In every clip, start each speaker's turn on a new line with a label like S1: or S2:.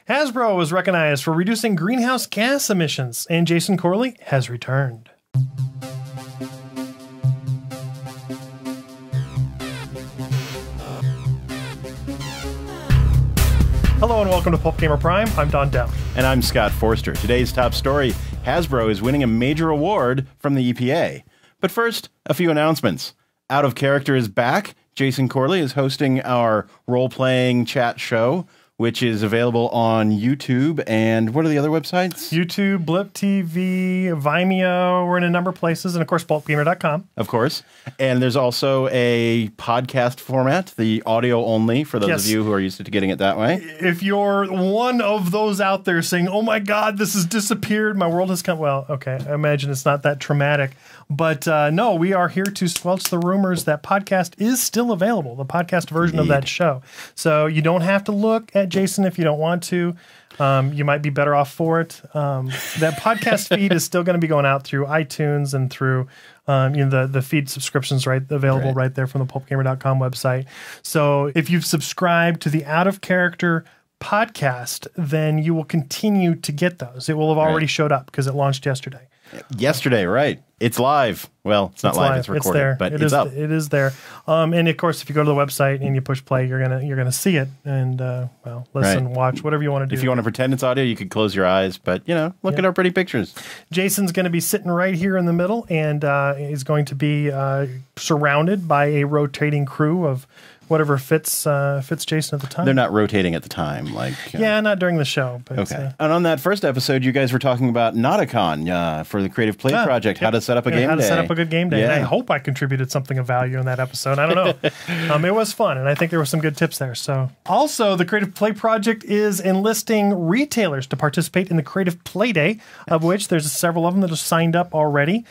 S1: Hasbro was recognized for reducing greenhouse gas emissions, and Jason Corley has returned. Hello and welcome to Pulp Gamer Prime. I'm Don Dell.
S2: And I'm Scott Forster. Today's top story, Hasbro is winning a major award from the EPA. But first, a few announcements. Out of Character is back. Jason Corley is hosting our role-playing chat show, which is available on YouTube and what are the other websites?
S1: YouTube, Blip TV, Vimeo. We're in a number of places, and of course, pulpgamer.com.
S2: Of course. And there's also a podcast format, the audio only, for those of you who are used to getting it that way.
S1: If you're one of those out there saying, oh my God, this has disappeared, my world has come. Well, okay, I imagine it's not that traumatic. But no, we are here to squelch the rumors that podcast is still available, the podcast version of that show. So you don't have to look at Jason if you don't want to. You might be better off for it. That podcast feed is still going to be going out through iTunes and through the feed subscriptions available right there from the pulpgamer.com website. So if you've subscribed to the Out of Character podcast, then you will continue to get those. It will have already showed up because it launched yesterday.
S2: Yesterday, right. It's live. Well, it's not live. It's recorded,
S1: there.
S2: But it's up.
S1: It is there. And of course, if you go to the website and you push play, you're gonna see it and listen, watch, whatever you want to do.
S2: If you want to pretend it's audio, you could close your eyes, but look at our pretty pictures. Jason's
S1: going to be sitting right here in the middle, and is going to be surrounded by a rotating crew of whatever fits Jason at the time.
S2: They're not rotating at the time,
S1: not during the show. But,
S2: okay. And on that first episode, you guys were talking about Nauticon for the Creative Play Project, how to set up a game day.
S1: How to set up a good game day. And I hope I contributed something of value in that episode. I don't know. It was fun, and I think there were some good tips there. So, also, the Creative Play Project is enlisting retailers to participate in the Creative Play Day, of which there's several of them that have signed up already,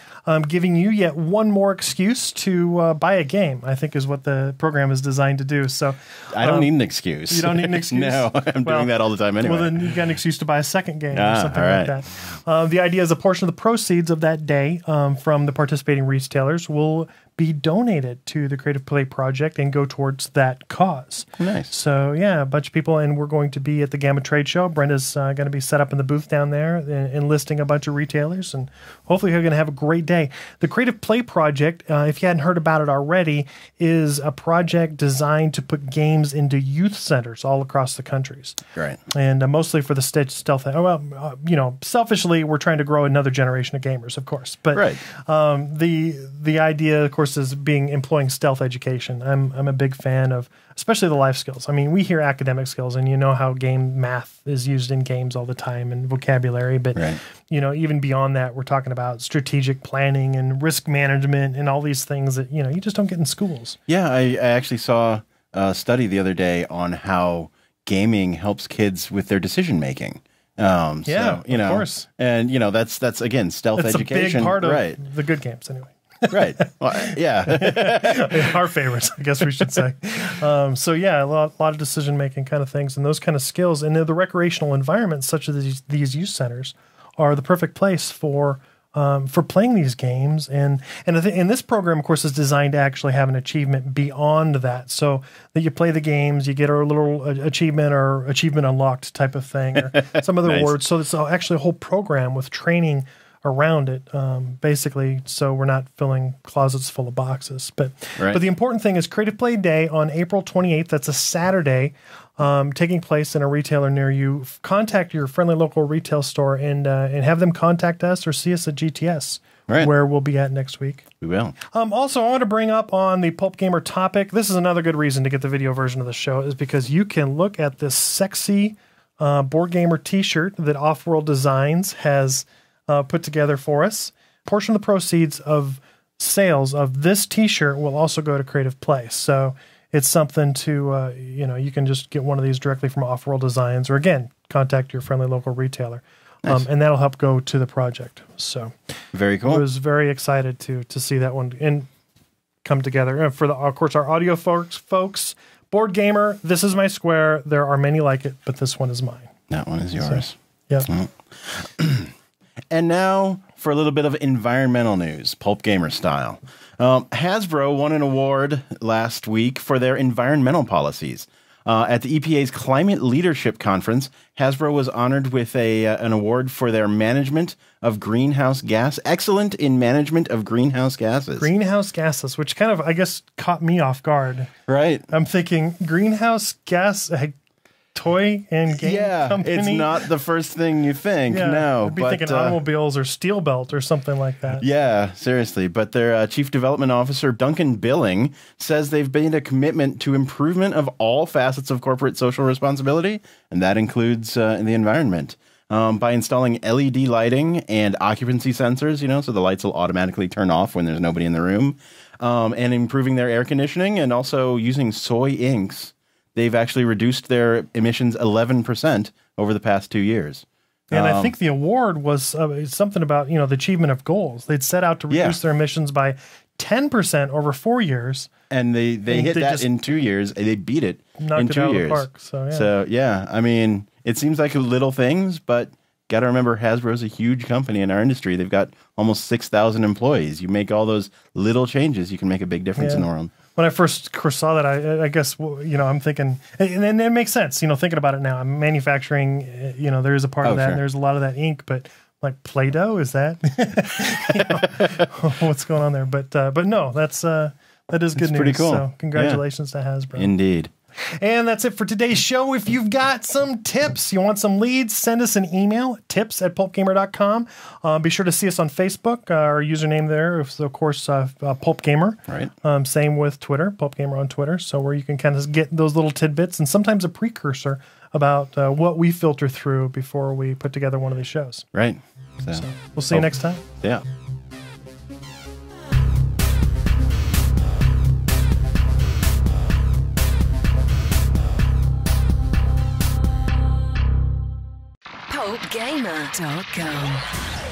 S1: giving you yet one more excuse to buy a game, I think is what the program is designed to do. So
S2: I don't need an excuse.
S1: You don't need an excuse?
S2: No, I'm doing that all the time anyway.
S1: Well, then you got an excuse to buy a second game or something like that. The idea is a portion of the proceeds of that day from the participating retailers will be donated to the Creative Play Project and go towards that cause.
S2: Nice.
S1: So, a bunch of people, and we're going to be at the Gamma Trade Show. Brenda's going to be set up in the booth down there, enlisting a bunch of retailers, and hopefully you're going to have a great day. The Creative Play Project, if you hadn't heard about it already, is a project designed to put games into youth centers all across the countries.
S2: Right.
S1: And mostly for the stealth. Selfishly, we're trying to grow another generation of gamers, of course. But the idea, of course, is employing stealth education. I'm a big fan of, especially the life skills. I mean, we hear academic skills, and you know how game math is used in games all the time and vocabulary. But even beyond that, we're talking about strategic planning and risk management and all these things that you just don't get in schools.
S2: Yeah, I actually saw a study the other day on how gaming helps kids with their decision making.
S1: Of course.
S2: And that's again stealth education.
S1: It's a big part of the good games, anyway.
S2: Right. Well, yeah.
S1: Our favorites, I guess we should say. A lot of decision-making kind of things and those kind of skills. And the recreational environments, such as these youth centers, are the perfect place for playing these games. And this program, of course, is designed to actually have an achievement beyond that. So that you play the games, you get a little achievement or achievement unlocked type of thing, or some other words. So it's actually a whole program with training around it, basically, so we're not filling closets full of boxes. But the important thing is Creative Play Day on April 28th. That's a Saturday, taking place in a retailer near you. Contact your friendly local retail store and have them contact us or see us at GTS, where we'll be at next week.
S2: We will.
S1: Also, I want to bring up on the Pulp Gamer topic, this is another good reason to get the video version of the show, is because you can look at this sexy Board Gamer t-shirt that Offworld Designs has put together for us. A portion of the proceeds of sales of this t-shirt will also go to Creative Play. So it's something to, you can just get one of these directly from Offworld Designs, or again, contact your friendly local retailer. Nice. And that'll help go to the project. So
S2: very cool.
S1: I was very excited to see that one and come together. And for of course, our audio folks, Board Gamer, this is my square. There are many like it, but this one is mine.
S2: That one is yours.
S1: So,
S2: And now for a little bit of environmental news, Pulp Gamer style. Hasbro won an award last week for their environmental policies. At the EPA's Climate Leadership Conference, Hasbro was honored with an award for their management of greenhouse gas. Excellent in management of greenhouse gases.
S1: Greenhouse gases, which kind of, I guess, caught me off guard.
S2: Right.
S1: I'm thinking greenhouse gas toy and game company.
S2: It's not the first thing you think. No,
S1: I'd be thinking automobiles or steel belt or something like that.
S2: Yeah, seriously. But their chief development officer, Duncan Billing, says they've made a commitment to improvement of all facets of corporate social responsibility, and that includes in the environment. By installing LED lighting and occupancy sensors, so the lights will automatically turn off when there's nobody in the room, and improving their air conditioning, and also using soy inks. They've actually reduced their emissions 11% over the past 2 years.
S1: And I think the award was something about, the achievement of goals. They'd set out to reduce their emissions by 10% over 4 years.
S2: And they hit that in 2 years. They beat it in 2 years.
S1: Of the park,
S2: I mean, it seems like little things, but got to remember Hasbro's a huge company in our industry. They've got almost 6,000 employees. You make all those little changes, you can make a big difference in the world.
S1: When I first saw that, I guess, I'm thinking, and it makes sense, thinking about it now. I'm manufacturing, there is a part of that, and there's a lot of that ink, but like Play-Doh, is that, what's going on there? But no, that is good news.
S2: Pretty cool.
S1: So congratulations to Hasbro.
S2: Indeed.
S1: And that's it for today's show. If you've got some tips, you want some leads, send us an email, tips@pulpgamer.com. Be sure to see us on Facebook. Our username there is, of course, PulpGamer.
S2: Right.
S1: Same with Twitter, PulpGamer on Twitter. So where you can kind of get those little tidbits and sometimes a precursor about what we filter through before we put together one of these shows.
S2: Right.
S1: So we'll see you next time.
S2: Yeah.
S3: PulpGamer.com